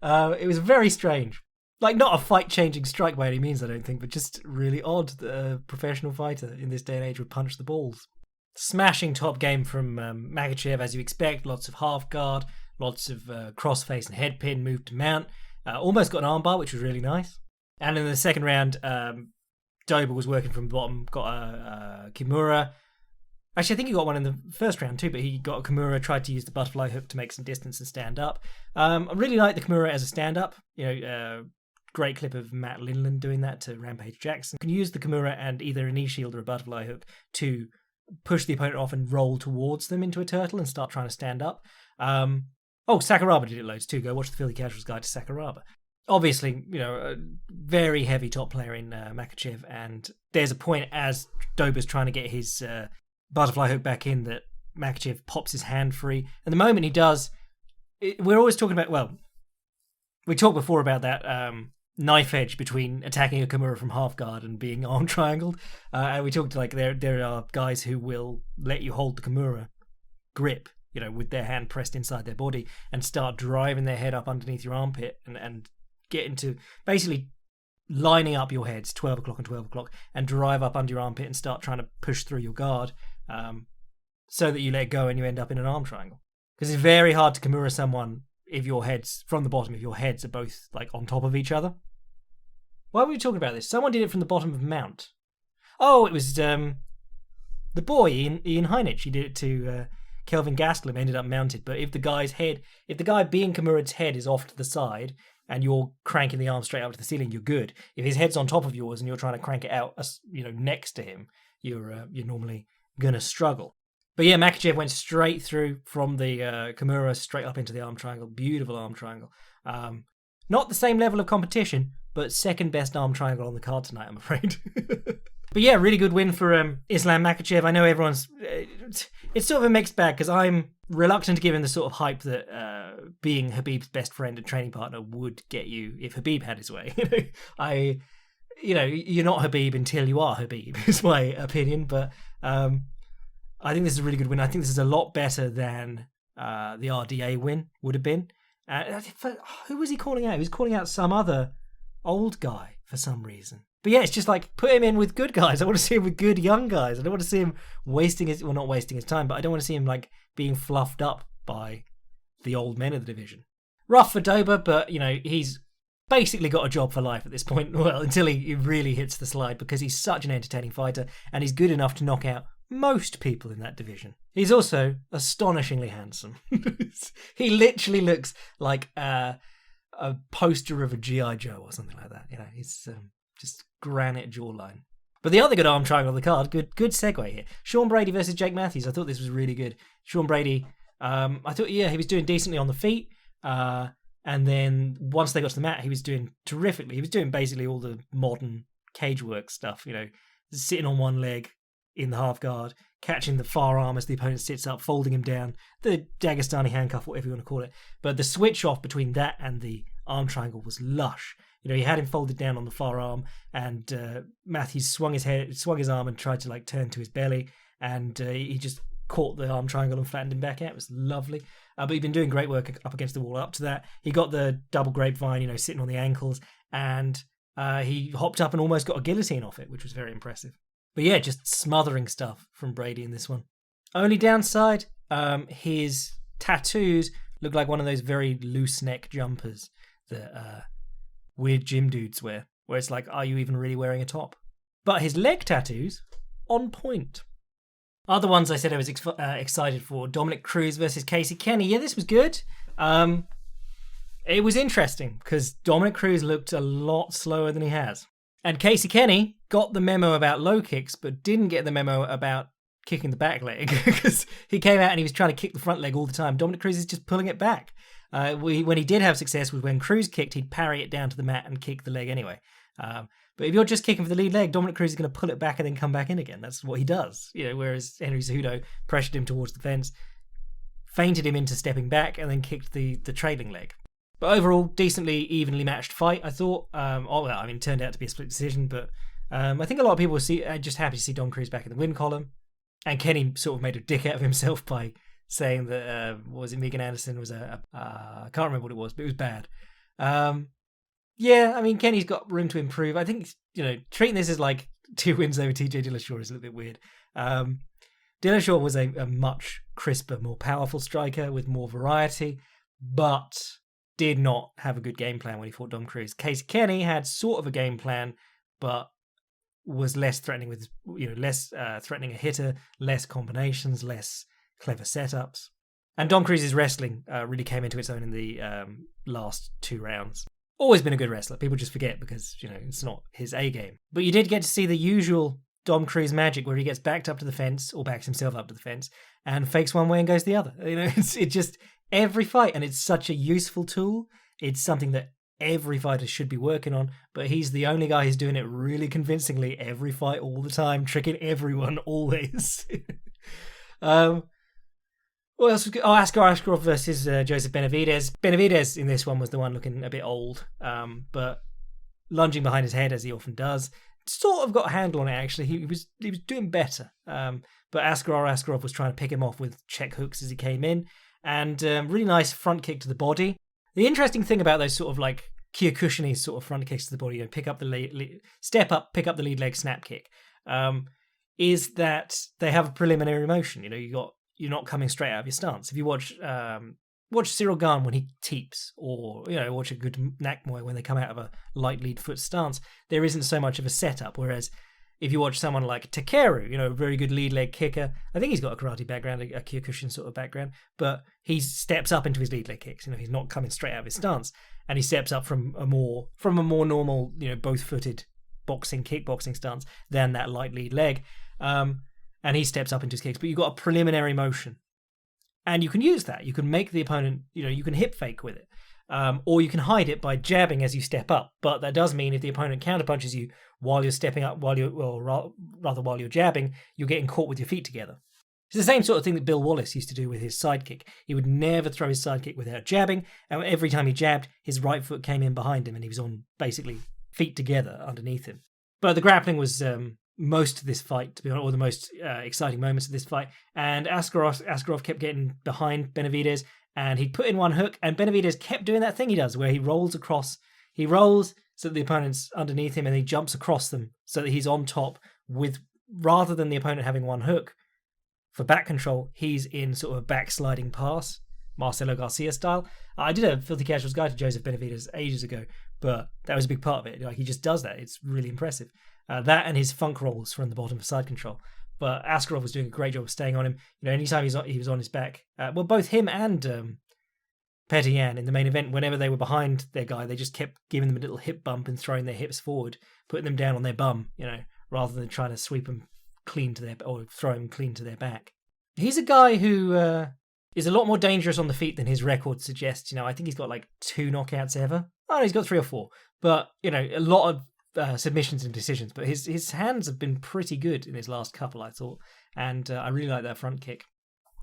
It was very strange. Like, not a fight-changing strike by any means, I don't think, but just really odd that a professional fighter in this day and age would punch the balls. Smashing top game from Makhachev, as you expect. Lots of half guard, lots of crossface and head pin, move to mount. Almost got an armbar, which was really nice. And in the second round, Dober was working from the bottom, got a Kimura. Actually, I think he got one in the first round too, but he got a Kimura, tried to use the butterfly hook to make some distance and stand up. I really like the Kimura as a stand-up. Great clip of Matt Linland doing that to Rampage Jackson. You can use the Kimura and either a knee shield or a butterfly hook to push the opponent off and roll towards them into a turtle and start trying to stand up. Sakuraba did it loads too. Go watch the Filthy Casuals Guide to Sakuraba. Obviously, a very heavy top player in Makhachev, and there's a point as Dober's trying to get his butterfly hook back in that Makhachev pops his hand free. And the moment he does, we're always talking about, well, we talked before about that knife edge between attacking a Kimura from half guard and being arm triangled. And we talked like there are guys who will let you hold the Kimura grip, with their hand pressed inside their body and start driving their head up underneath your armpit and get into basically lining up your heads 12 o'clock and 12 o'clock and drive up under your armpit and start trying to push through your guard so that you let go and you end up in an arm triangle. Because it's very hard to Kimura someone if your heads, from the bottom, if your heads are both like on top of each other. Why were we talking about this? Someone did it from the bottom of Mount. Oh, it was the boy, Ian Heinich. He did it to Kelvin Gastelum, ended up mounted. But if the guy being Kimura's head is off to the side and you're cranking the arm straight up to the ceiling, you're good. If his head's on top of yours and you're trying to crank it out, next to him, you're normally gonna struggle. But yeah, Makhachev went straight through from the Kimura straight up into the arm triangle. Beautiful arm triangle. Not the same level of competition, but second best arm triangle on the card tonight, I'm afraid. But yeah, really good win for Islam Makhachev. I know everyone's... It's sort of a mixed bag because I'm reluctant to give him the sort of hype that being Khabib's best friend and training partner would get you if Khabib had his way. You're not Khabib until you are Khabib, is my opinion. But I think this is a really good win. I think this is a lot better than the RDA win would have been. Who was he calling out? He was calling out some other old guy for some reason. But yeah, it's just like, put him in with good guys. I want to see him with good young guys. I don't want to see him not wasting his time, but I don't want to see him like being fluffed up by the old men of the division. Rough for Dober, but he's basically got a job for life at this point. Well, until he really hits the slide, because he's such an entertaining fighter and he's good enough to knock out most people in that division. He's also astonishingly handsome. He literally looks like a poster of a G.I. Joe or something like that. He's just granite jawline. But the other good arm triangle on the card, good segue here. Sean Brady versus Jake Matthews. I thought this was really good. Sean Brady, I thought, he was doing decently on the feet. And then once they got to the mat, he was doing terrifically. He was doing basically all the modern cage work stuff, sitting on one leg in the half guard, catching the far arm as the opponent sits up, folding him down, the Dagestani handcuff, whatever you want to call it. But the switch off between that and the arm triangle was lush. He had him folded down on the far arm, and Matthews swung his arm and tried to turn to his belly, and he just caught the arm triangle and flattened him back out. It was lovely. But he'd been doing great work up against the wall up to that. He got the double grapevine, sitting on the ankles, and he hopped up and almost got a guillotine off it, which was very impressive. But yeah, just smothering stuff from Brady in this one. Only downside, his tattoos look like one of those very loose neck jumpers that weird gym dudes wear, where it's like, are you even really wearing a top? But his leg tattoos, on point. Other ones I said I was excited for, Dominic Cruz versus Casey Kenny. Yeah, this was good. It was interesting because Dominic Cruz looked a lot slower than he has. And Casey Kenny got the memo about low kicks, but didn't get the memo about kicking the back leg because he came out and he was trying to kick the front leg all the time. Dominic Cruz is just pulling it back. When he did have success was when Cruz kicked, he'd parry it down to the mat and kick the leg anyway. But if you're just kicking for the lead leg, Dominic Cruz is going to pull it back and then come back in again. That's what he does. Whereas Henry Cejudo pressured him towards the fence, feinted him into stepping back, and then kicked the trailing leg. But overall, decently evenly matched fight, I thought. It turned out to be a split decision, but I think a lot of people are just happy to see Dom Cruz back in the win column. And Kenny sort of made a dick out of himself by saying that, Megan Anderson was I can't remember what it was, but it was bad. Kenny's got room to improve. I think, treating this as like 2 wins over TJ Dillashaw is a little bit weird. Dillashaw was a much crisper, more powerful striker with more variety, but did not have a good game plan when he fought Dom Cruz. Casey Kenny had sort of a game plan, but was less threatening with, less threatening a hitter, less combinations, less clever setups. And Dom Cruz's wrestling really came into its own in the last 2 rounds. Always been a good wrestler. People just forget because, it's not his A game. But you did get to see the usual Dom Cruz magic where he gets backed up to the fence or backs himself up to the fence and fakes one way and goes the other. It's just every fight, and it's such a useful tool. It's something that every fighter should be working on, but he's the only guy who's doing it really convincingly every fight all the time, tricking everyone always. What else was good? Askar Askarov versus Joseph Benavidez. Benavidez in this one was the one looking a bit old, but lunging behind his head as he often does. Sort of got a handle on it, actually. He was doing better. But Askar Askarov was trying to pick him off with check hooks as he came in, and really nice front kick to the body. The interesting thing about those sort of like Kyokushin sort of front kicks to the body, pick up the step up, pick up the lead leg, snap kick, is that they have a preliminary motion. You're not coming straight out of your stance. If you watch watch Cyril Gane when he teeps, or watch a good Nakmoy when they come out of a light lead foot stance. There isn't so much of a setup. Whereas if you watch someone like Takeru, a very good lead leg kicker, I think he's got a karate background, a Kyokushin sort of background, but he steps up into his lead leg kicks. He's not coming straight out of his stance, and he steps up from a more normal, both footed boxing, kickboxing stance than that light lead leg. And he steps up into his kicks, but you've got a preliminary motion. And you can use that. You can make the opponent, you can hip fake with it. Or you can hide it by jabbing as you step up. But that does mean if the opponent counterpunches you while you're stepping up, while you're jabbing, you're getting caught with your feet together. It's the same sort of thing that Bill Wallace used to do with his sidekick. He would never throw his sidekick without jabbing, and every time he jabbed, his right foot came in behind him and he was on basically feet together underneath him. But the grappling was most of this fight, to be honest, or the most exciting moments of this fight. And Askarov kept getting behind Benavidez, and he'd put in one hook, and Benavidez kept doing that thing he does, where he rolls across. He rolls so that the opponent's underneath him, and he jumps across them so that he's on top with, rather than the opponent having one hook. For back control, he's in sort of a backsliding pass, Marcelo Garcia style. I did a Filthy Casuals guide to Joseph Benavidez ages ago, but that was a big part of it. He just does that. It's really impressive. That and his funk rolls from the bottom for side control. But Askarov was doing a great job of staying on him. Anytime he was on his back, both him and Petr Yan in the main event, whenever they were behind their guy, they just kept giving them a little hip bump and throwing their hips forward, putting them down on their bum, rather than trying to sweep them clean to or throw him clean to their back. He's a guy who is a lot more dangerous on the feet than his record suggests. I think he's got like 2 knockouts ever. Oh, he's got 3 or 4. But, a lot of submissions and decisions. But his hands have been pretty good in his last couple, I thought. And I really like that front kick.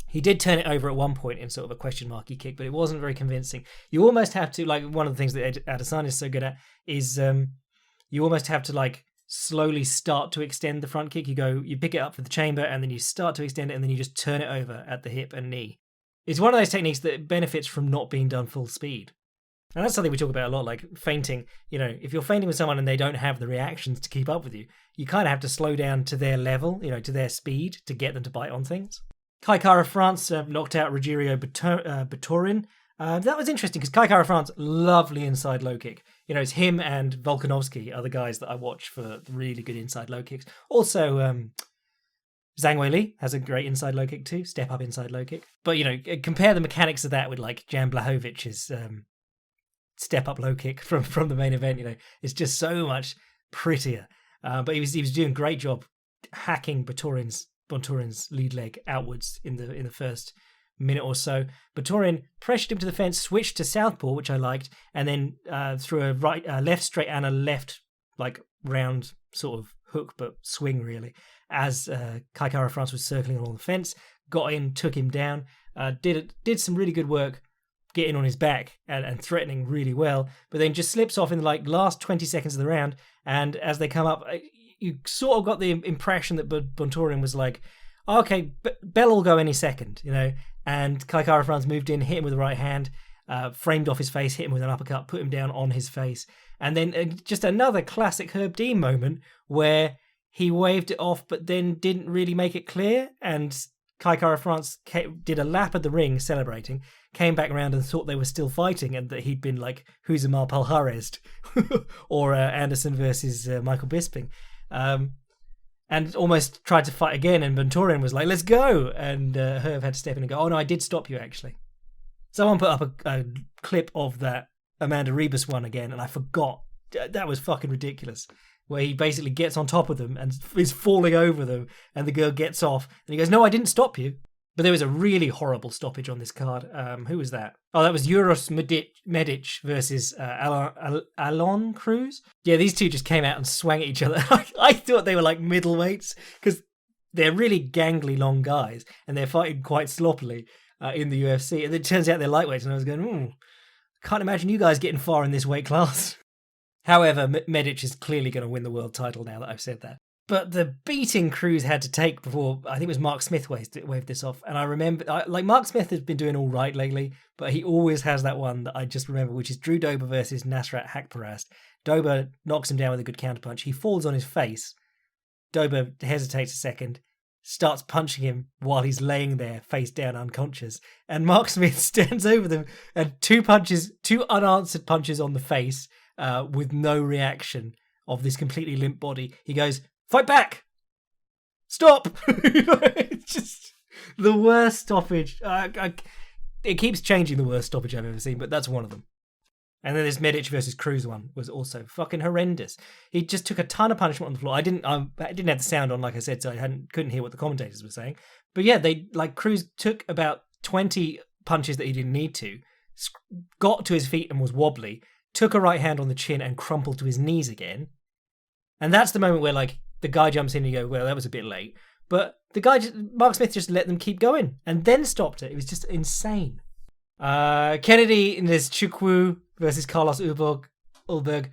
He did turn it over at one point in sort of a question marky kick, but it wasn't very convincing. You almost have to, one of the things that Alisani is so good at is you almost have to, slowly start to extend the front kick. You pick it up for the chamber, and then you start to extend it, and then you just turn it over at the hip and knee. It's one of those techniques that benefits from not being done full speed. And that's something we talk about a lot, like feinting. If you're feinting with someone and they don't have the reactions to keep up with you, you kind of have to slow down to their level, to their speed to get them to bite on things. Kai Kara-France knocked out Rogerio Batorin. That was interesting because Kai Kara-France, lovely inside low kick. It's him and Volkanovski are the guys that I watch for really good inside low kicks. Also, Zhang Weili has a great inside low kick too, step up inside low kick. But, compare the mechanics of that with Jan Blachowicz' step up low kick from the main event. It's just so much prettier. But he was doing a great job hacking Batorin's lead leg outwards in the first minute or so. Batorin pressured him to the fence, switched to southpaw, which I liked, and then threw a left straight and a left round sort of hook, but swing really, as Kai Kara-France was circling along the fence, got in, took him down, did some really good work getting on his back and threatening really well, but then just slips off in the last 20 seconds of the round, and as they come up, you sort of got the impression that Bontorin was like, okay, Bell will go any second, and Kai Kara-France moved in, hit him with the right hand, framed off his face, hit him with an uppercut, put him down on his face, and then just another classic Herb Dean moment where he waved it off but then didn't really make it clear, and Kai Kara-France did a lap of the ring celebrating, came back around and thought they were still fighting and that he'd been like Huzamar Palhares or Anderson versus Michael Bisping. And almost tried to fight again, and Bontorin was like, let's go! And Herb had to step in and go, oh no, I did stop you actually. Someone put up a clip of that Amanda Rebus one again, and I forgot. That was fucking ridiculous. Where he basically gets on top of them and is falling over them, and the girl gets off, and he goes, no, I didn't stop you. But there was a really horrible stoppage on this card. Who was that? Oh, that was Uros Medic versus Alon Cruz. Yeah, these two just came out and swung at each other. I thought they were like middleweights because they're really gangly long guys and they're fighting quite sloppily in the UFC. And it turns out they're lightweights, and I was going, can't imagine you guys getting far in this weight class. However, Medic is clearly going to win the world title now that I've said that. But the beating Cruz had to take before, I think it was Mark Smith waved this off. And I remember, Mark Smith has been doing all right lately, but he always has that one that I just remember, which is Drew Dober versus Nasrat Haqparast. Dober knocks him down with a good counterpunch. He falls on his face. Dober hesitates a second. starts punching him while he's laying there face down unconscious. And Mark Smith stands over them and two unanswered punches on the face with no reaction of this completely limp body. He goes, "Fight back! Stop!" It's just the worst stoppage. It keeps changing the worst stoppage I've ever seen, but that's one of them. And then this Medic versus Cruz one was also fucking horrendous. He just took a ton of punishment on the floor. I didn't have the sound on, like I said, so I couldn't hear what the commentators were saying. But yeah, Cruz took about 20 punches that he didn't need to, got to his feet and was wobbly, took a right hand on the chin and crumpled to his knees again. And that's the moment where the guy jumps in and you go, well, that was a bit late. But Mark Smith just let them keep going and then stopped it. It was just insane. Kennedy Nzechukwu versus Carlos Ulberg.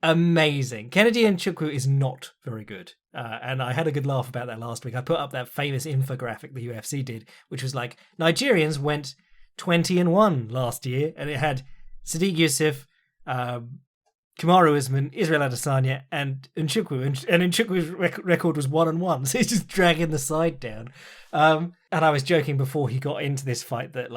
Amazing. Kennedy Nzechukwu is not very good. And I had a good laugh about that last week. I put up that famous infographic the UFC did, which was like, Nigerians went 20-1 last year, and it had Sadiq Yusuf, Kamaru Usman, Israel Adesanya, and Nzechukwu. And Nzechukwu's record was 1-1, so he's just dragging the side down. And I was joking before he got into this fight that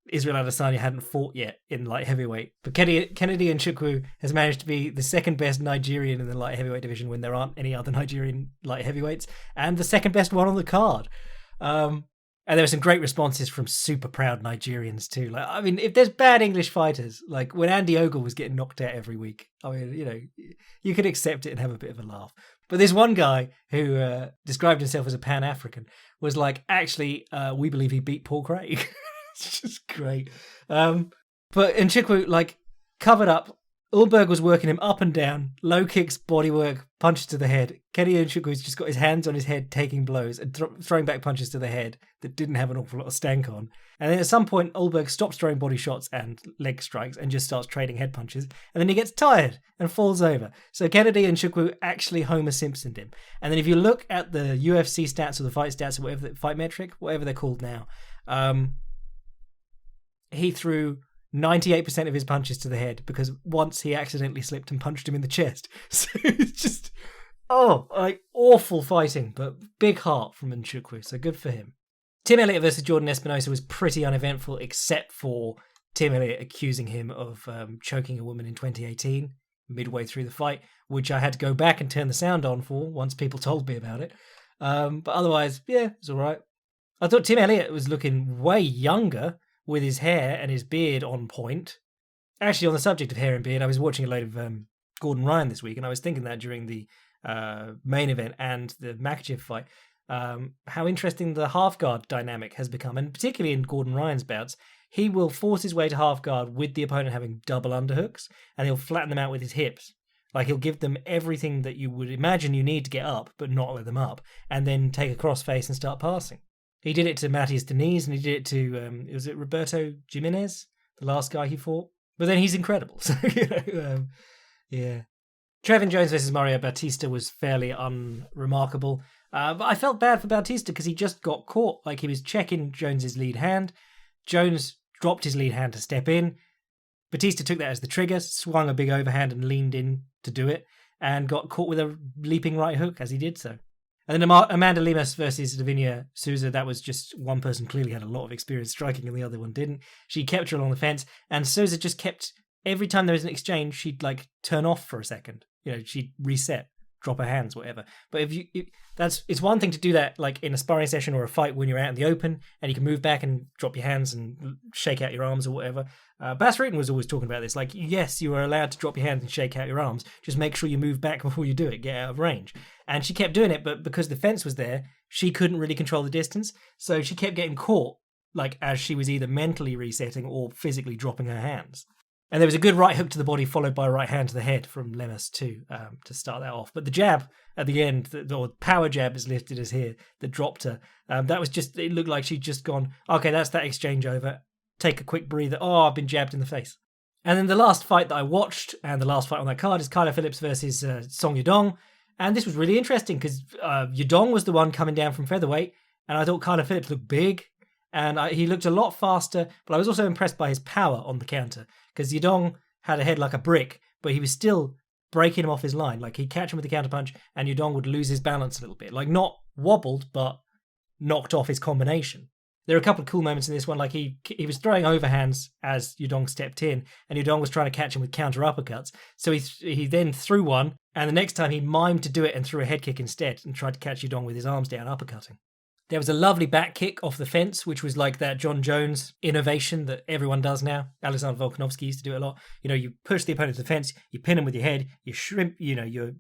Israel Adesanya hadn't fought yet in light heavyweight, but Kennedy Nzechukwu has managed to be the second best Nigerian in the light heavyweight division when there aren't any other Nigerian light heavyweights, and the second best one on the card. And there were some great responses from super proud Nigerians too. If there's bad English fighters, when Andy Ogle was getting knocked out every week, you could accept it and have a bit of a laugh. But this one guy who described himself as a Pan-African was actually, we believe he beat Paul Craig. It's just great. But Nzechukwu, covered up. Ulberg was working him up and down, low kicks, bodywork, punches to the head. Kenny Nzechukwu's just got his hands on his head, taking blows and throwing back punches to the head that didn't have an awful lot of stank on. And then at some point, Ulberg stops throwing body shots and leg strikes and just starts trading head punches. And then he gets tired and falls over. So Kennedy Nzechukwu actually Homer Simpsoned him. And then if you look at the UFC stats or the fight stats or whatever, fight metric, whatever they're called now, he threw 98% of his punches to the head because once he accidentally slipped and punched him in the chest. So it's just, awful fighting, but big heart from Nzechukwu, so good for him. Tim Elliott versus Jordan Espinosa was pretty uneventful, except for Tim Elliott accusing him of choking a woman in 2018, midway through the fight, which I had to go back and turn the sound on for once people told me about it. But otherwise, yeah, it's all right. I thought Tim Elliott was looking way younger with his hair and his beard on point. Actually, on the subject of hair and beard, I was watching a load of Gordon Ryan this week, and I was thinking that during the main event and the Makachev fight, how interesting the half guard dynamic has become, and particularly in Gordon Ryan's bouts, he will force his way to half guard with the opponent having double underhooks, and he'll flatten them out with his hips. He'll give them everything that you would imagine you need to get up, but not let them up, and then take a crossface and start passing. He did it to Matthias Deniz, and he did it to, was it Roberto Jimenez, the last guy he fought? But then he's incredible. So, yeah. Trevin Jones versus Mario Bautista was fairly unremarkable. But I felt bad for Bautista because he just got caught. He was checking Jones's lead hand. Jones dropped his lead hand to step in. Batista took that as the trigger, swung a big overhand and leaned in to do it, and got caught with a leaping right hook as he did so. And then Amanda Limas versus Davina Souza, that was just one person clearly had a lot of experience striking and the other one didn't. She kept her along the fence, and Souza just kept, every time there was an exchange, she'd turn off for a second. She'd reset, drop her hands, whatever. But it's one thing to do that in a sparring session or a fight when you're out in the open and you can move back and drop your hands and shake out your arms or whatever. Bas Rutten was always talking about this. Yes, you are allowed to drop your hands and shake out your arms. Just make sure you move back before you do it. Get out of range. And she kept doing it, but because the fence was there, she couldn't really control the distance. So she kept getting caught, as she was either mentally resetting or physically dropping her hands. And there was a good right hook to the body followed by a right hand to the head from Limas too, to start that off. But the jab at the end, or power jab as listed as here, that dropped her, that was just, it looked like she'd just gone, okay, that's that exchange over. Take a quick breather. Oh, I've been jabbed in the face. And then the last fight that I watched, and the last fight on that card, is Kyla Phillips versus Song Yudong. And this was really interesting because Yudong was the one coming down from featherweight, and I thought Kyla Phillips looked big, and he looked a lot faster, but I was also impressed by his power on the counter, because Yudong had a head like a brick, but he was still breaking him off his line. He'd catch him with the counter punch, and Yudong would lose his balance a little bit. Not wobbled, but knocked off his combination. There are a couple of cool moments in this one, like he was throwing overhands as Yudong stepped in, and Yudong was trying to catch him with counter uppercuts. So he then threw one, and the next time he mimed to do it and threw a head kick instead and tried to catch Yudong with his arms down, uppercutting. There was a lovely back kick off the fence, which was like that John Jones innovation that everyone does now. Alexander Volkanovski used to do it a lot. You push the opponent to the fence, you pin him with your head, you shrimp, you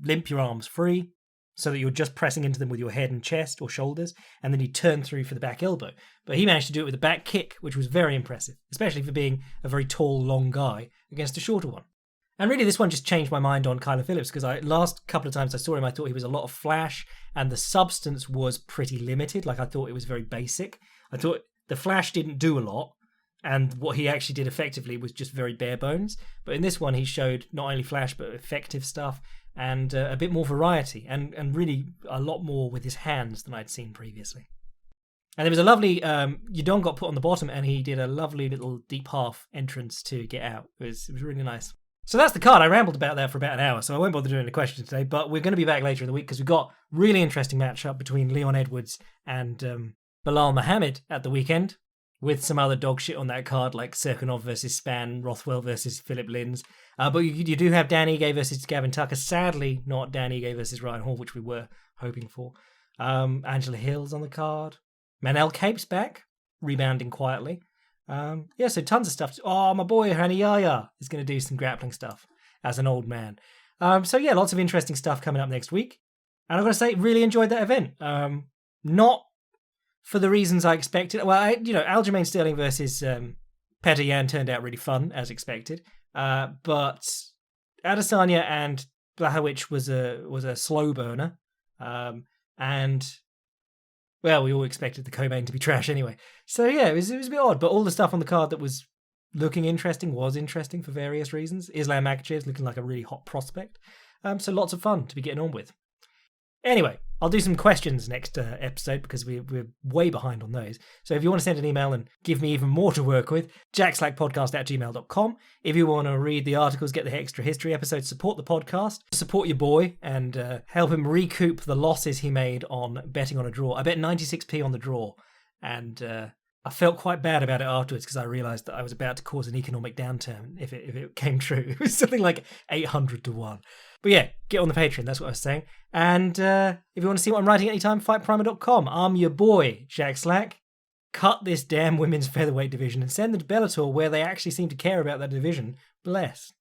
limp your arms free, so that you're just pressing into them with your head and chest or shoulders, and then you turn through for the back elbow. But he managed to do it with a back kick, which was very impressive, especially for being a very tall, long guy against a shorter one. And really, this one just changed my mind on Kyla Phillips, because last couple of times I saw him, I thought he was a lot of flash, and the substance was pretty limited. Like, I thought it was very basic. I thought the flash didn't do a lot, and what he actually did effectively was just very bare bones. But in this one, he showed not only flash, but effective stuff, and a bit more variety, and really a lot more with his hands than I'd seen previously. And there was a lovely, Yudong got put on the bottom, and he did a lovely little deep half entrance to get out. It was really nice. So that's the card. I rambled about that for about an hour, so I won't bother doing the questions today, but we're going to be back later in the week because we've got really interesting matchup between Leon Edwards and Bilal Muhammad at the weekend, with some other dog shit on that card, like Serkinov versus Span, Rothwell versus Philip Lins. But you do have Dan Ige versus Gavin Tucker. Sadly, not Dan Ige versus Ryan Hall, which we were hoping for. Angela Hill's on the card. Manel Cape's back, rebounding quietly. So tons of stuff. My boy Hani Yaya is going to do some grappling stuff as an old man. Lots of interesting stuff coming up next week. And I've got to say, really enjoyed that event. Not for the reasons I expected. Well, Aljamain Sterling versus Petr Yan turned out really fun, as expected. But Adesanya and Bluehovich was a slow burner. We all expected the co-main to be trash anyway. So yeah, it was a bit odd. But all the stuff on the card that was looking interesting was interesting for various reasons. Islam Makhachev's looking like a really hot prospect. So lots of fun to be getting on with. Anyway, I'll do some questions next episode because we're way behind on those. So if you want to send an email and give me even more to work with, jackslackpodcast@gmail.com. If you want to read the articles, get the extra history episodes, support the podcast, support your boy, and help him recoup the losses he made on betting on a draw. I bet 96p on the draw, and I felt quite bad about it afterwards because I realised that I was about to cause an economic downturn if it came true. It was something like 800 to 1. But yeah, get on the Patreon, that's what I was saying. And if you want to see what I'm writing anytime, fightprimer.com. I'm your boy, Jack Slack. Cut this damn women's featherweight division and send them to Bellator where they actually seem to care about that division. Bless.